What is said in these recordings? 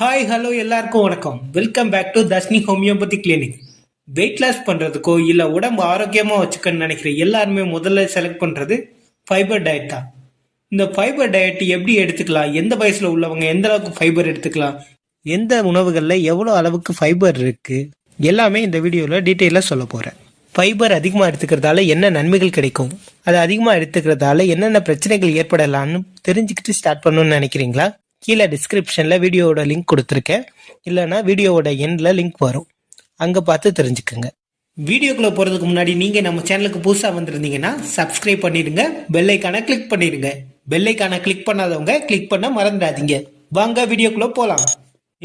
Hi hello எல்லாருக்கும் வணக்கம். Welcome back to Darshini homeopathy clinic. Weight loss பண்ணுறதுக்கோ இல்லை உடம்பு ஆரோக்கியமாக வச்சுக்கணும்னு நினைக்கிற எல்லாருமே முதல்ல செலக்ட் பண்ணுறது ஃபைபர் டயட் தான். இந்த ஃபைபர் டயட் எப்படி எடுத்துக்கலாம், எந்த வயசில் உள்ளவங்க எந்த அளவுக்கு ஃபைபர் எடுத்துக்கலாம், எந்த உணவுகளில் எவ்வளோ அளவுக்கு ஃபைபர் இருக்குது, எல்லாமே இந்த வீடியோவில் டீட்டெயிலாக சொல்ல போகிறேன். ஃபைபர் அதிகமாக எடுத்துக்கிறதால என்ன நன்மைகள் கிடைக்கும், அது அதிகமாக எடுத்துக்கிறதால என்னென்ன பிரச்சனைகள் ஏற்படலாம்னு தெரிஞ்சுக்கிட்டு ஸ்டார்ட் பண்ணணும்னு நினைக்கிறீங்களா? கீழே டிஸ்கிரிப்ஷனில் வீடியோவோட லிங்க் கொடுத்துருக்கேன், இல்லைனா வீடியோவோட எண்டில் லிங்க் வரும், அங்கே பார்த்து தெரிஞ்சுக்கோங்க. வீடியோக்குள்ளே போகிறதுக்கு முன்னாடி நீங்கள் நம்ம சேனலுக்கு புதுசாக வந்திருந்தீங்கன்னா சப்ஸ்கிரைப் பண்ணிடுங்க, பெல்லைக்கான கிளிக் பண்ணிடுங்க. பெல்லைக்கான கிளிக் பண்ணாதவங்க கிளிக் பண்ண மறந்துடாதீங்க. வாங்க வீடியோக்குள்ளே போகலாம்.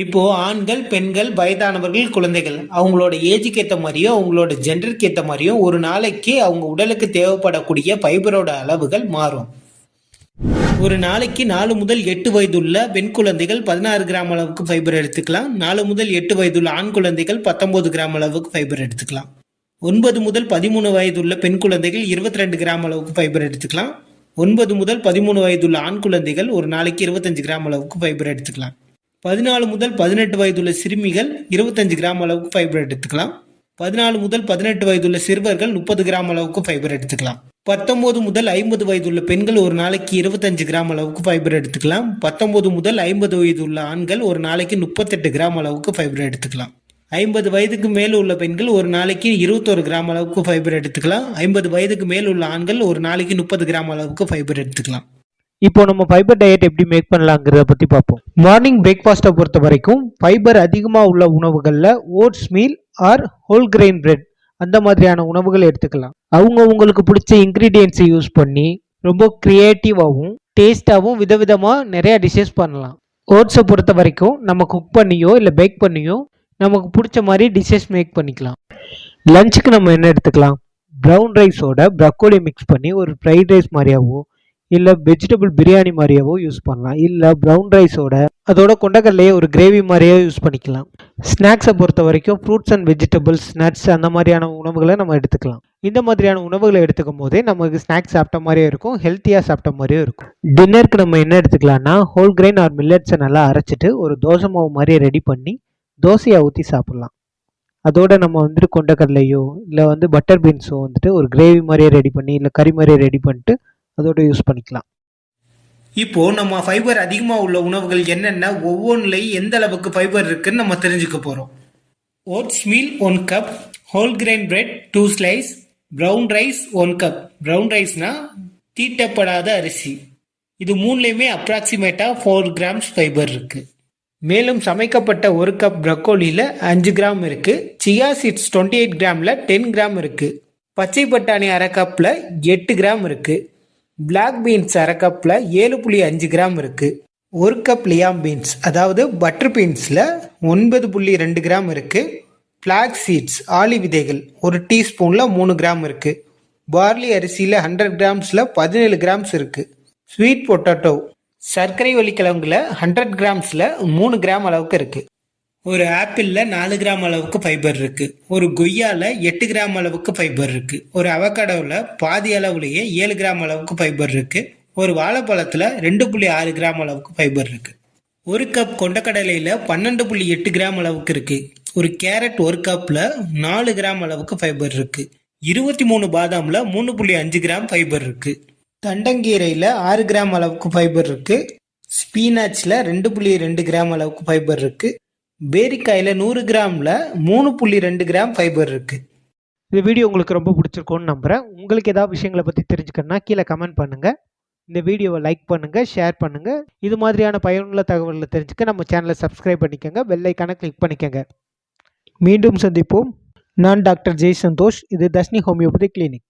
இப்போது ஆண்கள், பெண்கள், வயதானவர்கள், குழந்தைகள் அவங்களோட ஏஜுக்கு ஏற்ற மாதிரியும் அவங்களோட ஜெண்டருக்கு ஏற்ற மாதிரியும் ஒரு நாளைக்கு அவங்க உடலுக்கு தேவைப்படக்கூடிய ஃபைபரோட அளவுகள் மாறும். ஒரு நாளைக்கு 4 முதல் 8 வயதுள்ள பெண் குழந்தைகள் 16 கிராம் அளவுக்கு ஃபைபர் எடுத்துக்கலாம். 4 முதல் 8 வயதுள்ள ஆண் குழந்தைகள் 19 கிராம் அளவுக்கு ஃபைபர் எடுத்துக்கலாம். 9 முதல் 13 வயதுள்ள பெண் குழந்தைகள் 22 கிராம் அளவுக்கு ஃபைபர் எடுத்துக்கலாம். 9 முதல் 13 வயதுள்ள ஆண் குழந்தைகள் ஒரு நாளைக்கு 25 கிராம் அளவுக்கு ஃபைபர் எடுத்துக்கலாம். 14 முதல் 18 வயதுள்ள சிறுமிகள் 25 கிராம் அளவுக்கு ஃபைபர் எடுத்துக்கலாம். 14 முதல் 18 வயதுள்ள சிறுவர்கள் 30 கிராம் அளவுக்கு ஃபைபர் எடுத்துக்கலாம். 19 முதல் 50 வயதுள்ள பெண்கள் ஒரு நாளைக்கு 25 கிராம் அளவுக்கு ஃபைபர் எடுத்துக்கலாம். 19 முதல் 50 வயதுள்ள ஆண்கள் ஒரு நாளைக்கு 38 கிராம் அளவுக்கு ஃபைபர் எடுத்துக்கலாம். 50 வயதுக்கு மேல் உள்ள பெண்கள் ஒரு நாளைக்கு 21 கிராம் அளவுக்கு ஃபைபர் எடுத்துக்கலாம். 50 வயதுக்கு மேல் உள்ள ஆண்கள் ஒரு நாளைக்கு 30 கிராம் அளவுக்கு ஃபைபர் எடுத்துக்கலாம். இப்போ நம்ம ஃபைபர் டயட் எப்படி மேக் பண்ணலாங்கிறத பற்றி பார்ப்போம். மார்னிங் பிரேக்ஃபாஸ்ட்டை பொறுத்த வரைக்கும் ஃபைபர் அதிகமாக உள்ள உணவுகளில் oats meal or whole grain bread அந்த மாதிரியான உணவுகள் எடுத்துக்கலாம். உங்களுக்கு பிடிச்ச இன்க்ரீடியன்ஸை யூஸ் பண்ணி ரொம்ப க்ரியேட்டிவாகவும் டேஸ்டாகவும் விதவிதமாக நிறையா டிஷ்ஷஸ் பண்ணலாம். ஓட்ஸை பொறுத்த வரைக்கும் நம்ம குக் பண்ணியோ இல்லை பேக் பண்ணியோ நமக்கு பிடிச்ச மாதிரி டிஷ்ஷஸ் மேக் பண்ணிக்கலாம். லஞ்சுக்கு நம்ம என்ன எடுத்துக்கலாம், ப்ரௌன் ரைஸோட ப்ரக்கோலி மிக்ஸ் பண்ணி ஒரு ஃப்ரைட் ரைஸ் மாதிரியாவோ இல்லை வெஜிடபிள் பிரியாணி மாதிரியாவோ யூஸ் பண்ணலாம். இல்லை ப்ரௌன் ரைஸோட அதோட கொண்டக்கடலையே ஒரு கிரேவி மாதிரியே யூஸ் பண்ணிக்கலாம். ஸ்நாக்ஸை பொறுத்த வரைக்கும் ஃப்ரூட்ஸ் அண்ட் வெஜிடபிள்ஸ், நட்ஸ் அந்த மாதிரியான உணவுகளை நம்ம எடுத்துக்கலாம். இந்த மாதிரியான உணவுகளை எடுத்துக்கும் போதே நமக்கு ஸ்நாக்ஸ் சாப்பிட்ட மாதிரியும் இருக்கும், ஹெல்த்தியாக சாப்பிட்ட மாதிரியும் இருக்கும். டின்னருக்கு நம்ம என்ன எடுத்துக்கலாம்னா ஹோல் கிரெயின் ஆர் மில்லட்ஸை நல்லா அரைச்சிட்டு ஒரு தோசை மாவு மாதிரியே ரெடி பண்ணி தோசையை ஊற்றி சாப்பிட்லாம். அதோட நம்ம கொண்டக்கடலையோ இல்லை பட்டர் பீன்ஸோ ஒரு கிரேவி மாதிரியே ரெடி பண்ணி இல்லை கறி மாதிரியே ரெடி பண்ணிட்டு அதோட யூஸ் பண்ணிக்கலாம். இப்போ நம்ம ஃபைபர் அதிகமாக உள்ள உணவுகள் என்னென்ன, ஒவ்வொன்றுலையும் எந்த அளவுக்கு ஃபைபர் இருக்குன்னு நம்ம தெரிஞ்சுக்க போகிறோம். Oats meal 1 cup, whole grain bread 2 slice, brown rice 1 cup. Brown ரைஸ்னா தீட்டப்படாத அரிசி. இது மூணுலேயுமே அப்ராக்சிமேட்டாக 4 கிராம்ஸ் ஃபைபர் இருக்கு. மேலும் சமைக்கப்பட்ட 1 கப் ப்ரக்கோலியில் 5 கிராம் இருக்கு. சியா சீட்ஸ் 28 கிராமில் 10 கிராம் இருக்கு. பச்சை பட்டாணி அரை கப்பில் 8 கிராம் இருக்கு. பிளாக் பீன்ஸ் அரை கப்பில் 7.5 கிராம் இருக்குது. 1 கப் லியாம் பீன்ஸ் அதாவது பட்டர் பீன்ஸில் 9.2 கிராம் இருக்குது. ஃப்ளாக் சீட்ஸ் ஆலி விதைகள் 1 டீஸ்பூனில் 3 கிராம் இருக்குது. பார்லி அரிசியில் 100 கிராம்ஸில் 17 கிராம்ஸ் இருக்குது. ஸ்வீட் பொட்டேட்டோ சர்க்கரை வள்ளிக்கிழங்குல 100 கிராம்ஸில் 3 கிராம் அளவுக்கு இருக்குது. ஒரு ஆப்பிளில் 4 கிராம் அளவுக்கு ஃபைபர் இருக்குது. ஒரு கொய்யாவில் 8 கிராம் அளவுக்கு ஃபைபர் இருக்குது. ஒரு அவகேடோவில் பாதி அளவுலேயே 7 கிராம் அளவுக்கு ஃபைபர் இருக்குது. ஒரு வாழைப்பழத்தில் 2.6 கிராம் அளவுக்கு ஃபைபர் இருக்குது. 1 கப் கொண்டக்கடலையில் 12.8 கிராம் அளவுக்கு இருக்குது. ஒரு கேரட் 1 கப்பில் 4 கிராம் அளவுக்கு ஃபைபர் இருக்குது. 23 பாதாமில் 3.5 கிராம் ஃபைபர் இருக்குது. தண்டங்கீரையில் 6 கிராம் அளவுக்கு ஃபைபர் இருக்குது. ஸ்பீனாச்சில் 2.2 கிராம் அளவுக்கு ஃபைபர் இருக்குது. பேரிக்காயில் 100 கிராமில் 3.2 கிராம் ஃபைபர் இருக்குது. இந்த வீடியோ உங்களுக்கு ரொம்ப பிடிச்சிருக்கோன்னு நம்புகிறேன். உங்களுக்கு ஏதாவது விஷயங்களை பற்றி தெரிஞ்சுக்கணுன்னா கீழே கமெண்ட் பண்ணுங்கள். இந்த வீடியோவை லைக் பண்ணுங்கள், ஷேர் பண்ணுங்கள். இது மாதிரியான பயனுள்ள தகவல்களை தெரிஞ்சுக்க நம்ம சேனலை சப்ஸ்கிரைப் பண்ணிக்கோங்க, பெல் ஐக்கானை கிளிக் பண்ணிக்கோங்க. மீண்டும் சந்திப்போம். நான் டாக்டர் ஜெய் சந்தோஷ். இது தர்ஷினி ஹோமியோபதி கிளினிக்.